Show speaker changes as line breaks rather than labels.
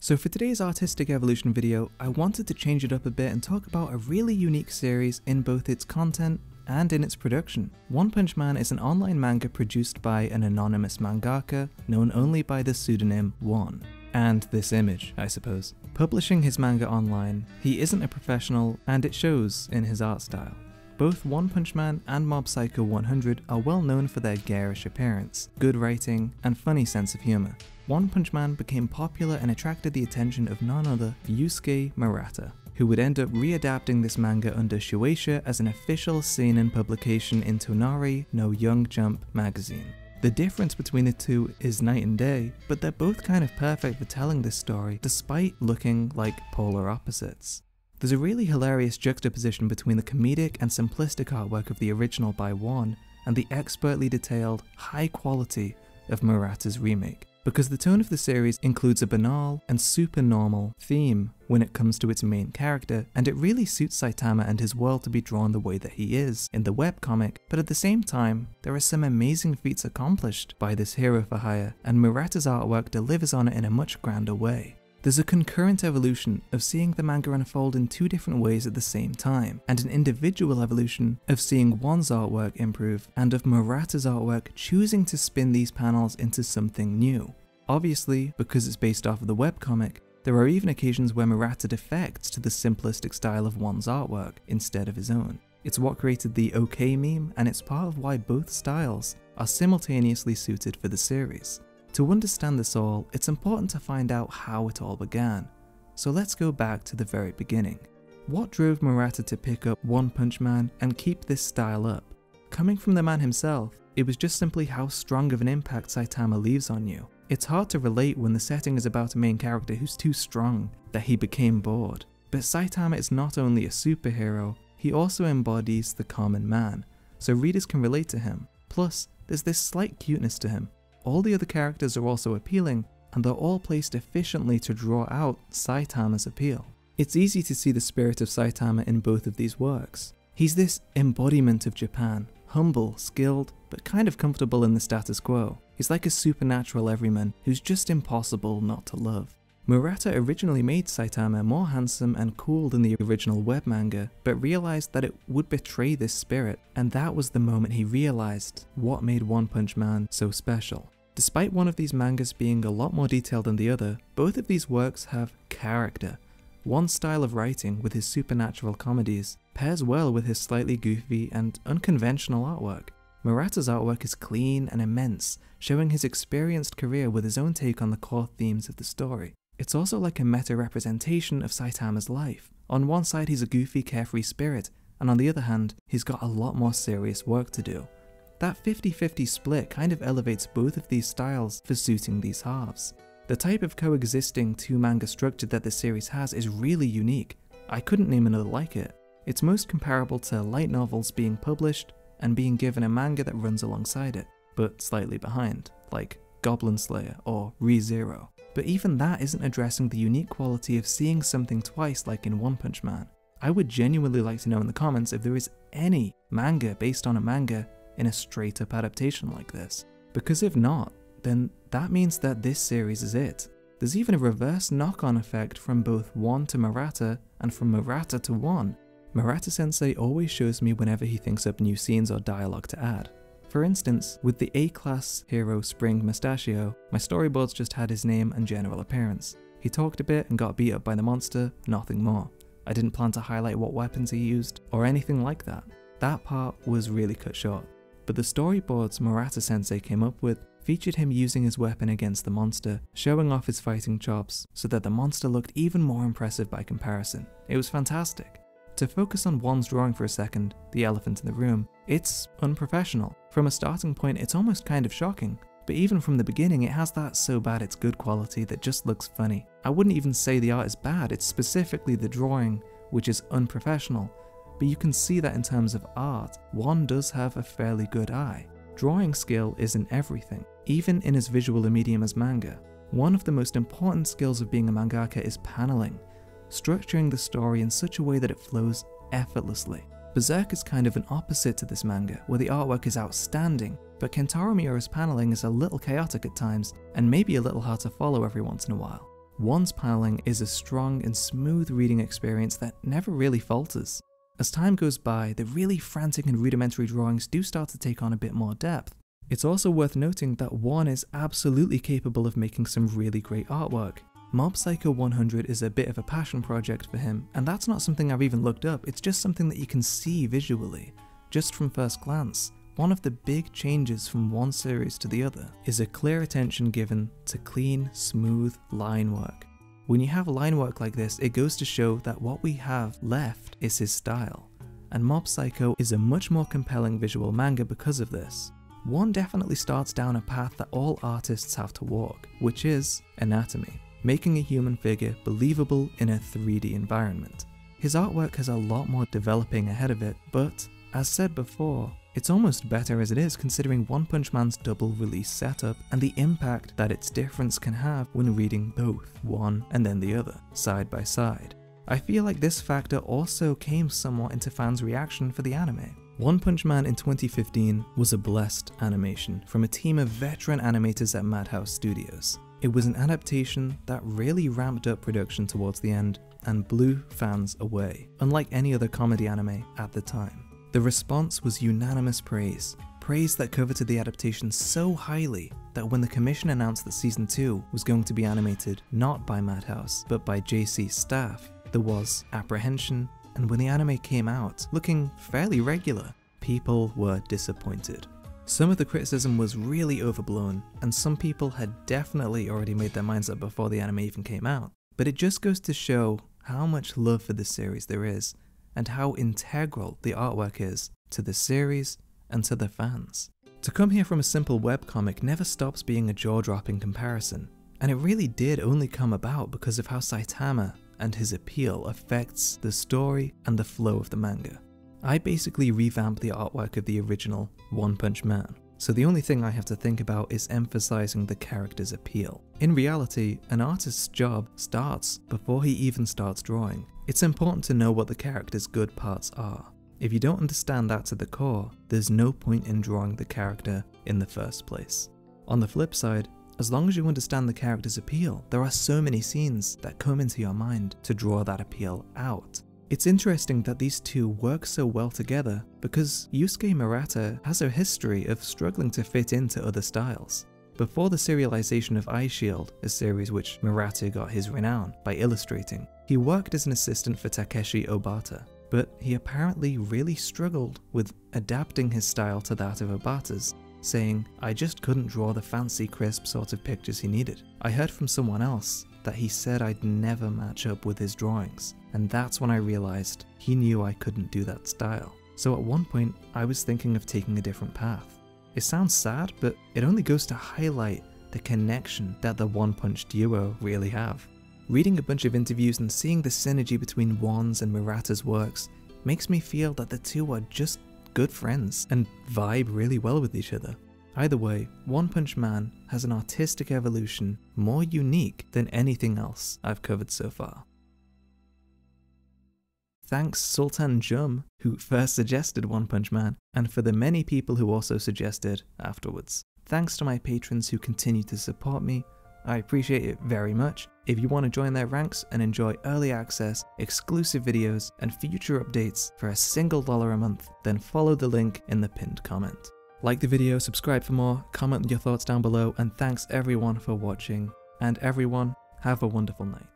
So for today's artistic evolution video, I wanted to change it up a bit and talk about a really unique series in both its content and in its production. One Punch Man is an online manga produced by an anonymous mangaka known only by the pseudonym One. And this image, I suppose. Publishing his manga online, he isn't a professional and it shows in his art style. Both One Punch Man and Mob Psycho 100 are well known for their garish appearance, good writing, and funny sense of humor. One Punch Man became popular and attracted the attention of none other Yusuke Murata, who would end up readapting this manga under Shueisha as an official seinen publication in Tonari no Young Jump magazine. The difference between the two is night and day, but they're both kind of perfect for telling this story despite looking like polar opposites. There's a really hilarious juxtaposition between the comedic and simplistic artwork of the original by One and the expertly detailed, high quality of Murata's remake, because the tone of the series includes a banal and super normal theme when it comes to its main character, and it really suits Saitama and his world to be drawn the way that he is in the webcomic, but at the same time, there are some amazing feats accomplished by this hero for hire, and Murata's artwork delivers on it in a much grander way. There's a concurrent evolution of seeing the manga unfold in two different ways at the same time, and an individual evolution of seeing One's artwork improve, and of Murata's artwork choosing to spin these panels into something new. Obviously, because it's based off of the webcomic, there are even occasions where Murata defects to the simplistic style of One's artwork instead of his own. It's what created the OK meme, and it's part of why both styles are simultaneously suited for the series. To understand this all, it's important to find out how it all began. So let's go back to the very beginning. What drove Murata to pick up One Punch Man and keep this style up? Coming from the man himself, it was just simply how strong of an impact Saitama leaves on you. It's hard to relate when the setting is about a main character who's too strong that he became bored. But Saitama is not only a superhero, he also embodies the common man, so readers can relate to him. Plus, there's this slight cuteness to him. All the other characters are also appealing, and they're all placed efficiently to draw out Saitama's appeal. It's easy to see the spirit of Saitama in both of these works. He's this embodiment of Japan, humble, skilled, but kind of comfortable in the status quo. He's like a supernatural everyman who's just impossible not to love. Murata originally made Saitama more handsome and cool than the original web manga, but realized that it would betray this spirit, and that was the moment he realized what made One Punch Man so special. Despite one of these mangas being a lot more detailed than the other, both of these works have character. One's style of writing, with his supernatural comedies, pairs well with his slightly goofy and unconventional artwork. Murata's artwork is clean and immense, showing his experienced career with his own take on the core themes of the story. It's also like a meta-representation of Saitama's life. On one side he's a goofy, carefree spirit, and on the other hand, he's got a lot more serious work to do. That 50-50 split kind of elevates both of these styles for suiting these halves. The type of coexisting two-manga structure that the series has is really unique. I couldn't name another like it. It's most comparable to light novels being published and being given a manga that runs alongside it, but slightly behind, like Goblin Slayer or Re:Zero. But even that isn't addressing the unique quality of seeing something twice like in One Punch Man. I would genuinely like to know in the comments if there is any manga based on a manga in a straight up adaptation like this. Because if not, then that means that this series is it. There's even a reverse knock-on effect from both One to Murata and from Murata to One. Murata sensei always shows me whenever he thinks up new scenes or dialogue to add. For instance, with the A-class hero Spring Mustachio, my storyboards just had his name and general appearance. He talked a bit and got beat up by the monster, nothing more. I didn't plan to highlight what weapons he used or anything like that. That part was really cut short. But the storyboards Murata sensei came up with featured him using his weapon against the monster, showing off his fighting chops so that the monster looked even more impressive by comparison. It was fantastic. To focus on One's drawing for a second, the elephant in the room, it's unprofessional. From a starting point, it's almost kind of shocking, but even from the beginning it has that so bad it's good quality that just looks funny. I wouldn't even say the art is bad, it's specifically the drawing which is unprofessional, but you can see that in terms of art, One does have a fairly good eye. Drawing skill isn't everything, even in as visual a medium as manga. One of the most important skills of being a mangaka is paneling, structuring the story in such a way that it flows effortlessly. Berserk is kind of an opposite to this manga, where the artwork is outstanding, but Kentaro Miura's paneling is a little chaotic at times, and maybe a little hard to follow every once in a while. One's paneling is a strong and smooth reading experience that never really falters. As time goes by, the really frantic and rudimentary drawings do start to take on a bit more depth. It's also worth noting that One is absolutely capable of making some really great artwork. Mob Psycho 100 is a bit of a passion project for him, and that's not something I've even looked up, it's just something that you can see visually, just from first glance. One of the big changes from one series to the other is a clear attention given to clean, smooth line work. When you have line work like this, it goes to show that what we have left is his style, and Mob Psycho is a much more compelling visual manga because of this. One definitely starts down a path that all artists have to walk, which is anatomy, making a human figure believable in a 3D environment. His artwork has a lot more developing ahead of it, but, as said before, it's almost better as it is considering One Punch Man's double release setup and the impact that its difference can have when reading both one and then the other, side by side. I feel like this factor also came somewhat into fans' reaction for the anime. One Punch Man in 2015 was a blessed animation from a team of veteran animators at Madhouse Studios. It was an adaptation that really ramped up production towards the end and blew fans away, unlike any other comedy anime at the time. The response was unanimous praise that coveted the adaptation so highly that when the commission announced that season 2 was going to be animated not by Madhouse but by JC's staff, there was apprehension, and when the anime came out looking fairly regular, people were disappointed. Some of the criticism was really overblown, and some people had definitely already made their minds up before the anime even came out, but it just goes to show how much love for this series there is, and how integral the artwork is to the series and to the fans. To come here from a simple webcomic never stops being a jaw-dropping comparison, and it really did only come about because of how Saitama and his appeal affects the story and the flow of the manga. I basically revamped the artwork of the original One Punch Man, so the only thing I have to think about is emphasizing the character's appeal. In reality, an artist's job starts before he even starts drawing. It's important to know what the character's good parts are. If you don't understand that to the core, there's no point in drawing the character in the first place. On the flip side, as long as you understand the character's appeal, there are so many scenes that come into your mind to draw that appeal out. It's interesting that these two work so well together because Yusuke Murata has a history of struggling to fit into other styles. Before the serialization of Eyeshield, a series which Murata got his renown by illustrating, he worked as an assistant for Takeshi Obata, but he apparently really struggled with adapting his style to that of Obata's, saying, "I just couldn't draw the fancy crisp sort of pictures he needed." I heard from someone else that he said I'd never match up with his drawings, and that's when I realized he knew I couldn't do that style. So at one point, I was thinking of taking a different path. It sounds sad, but it only goes to highlight the connection that the One Punch duo really have. Reading a bunch of interviews and seeing the synergy between One's and Murata's works makes me feel that the two are just good friends and vibe really well with each other. Either way, One Punch Man has an artistic evolution more unique than anything else I've covered so far. Thanks Sultan Jum, who first suggested One Punch Man, and for the many people who also suggested afterwards. Thanks to my patrons who continue to support me, I appreciate it very much. If you want to join their ranks and enjoy early access, exclusive videos, and future updates for $1 a month, then follow the link in the pinned comment. Like the video, subscribe for more, comment your thoughts down below, and thanks everyone for watching, and everyone, have a wonderful night.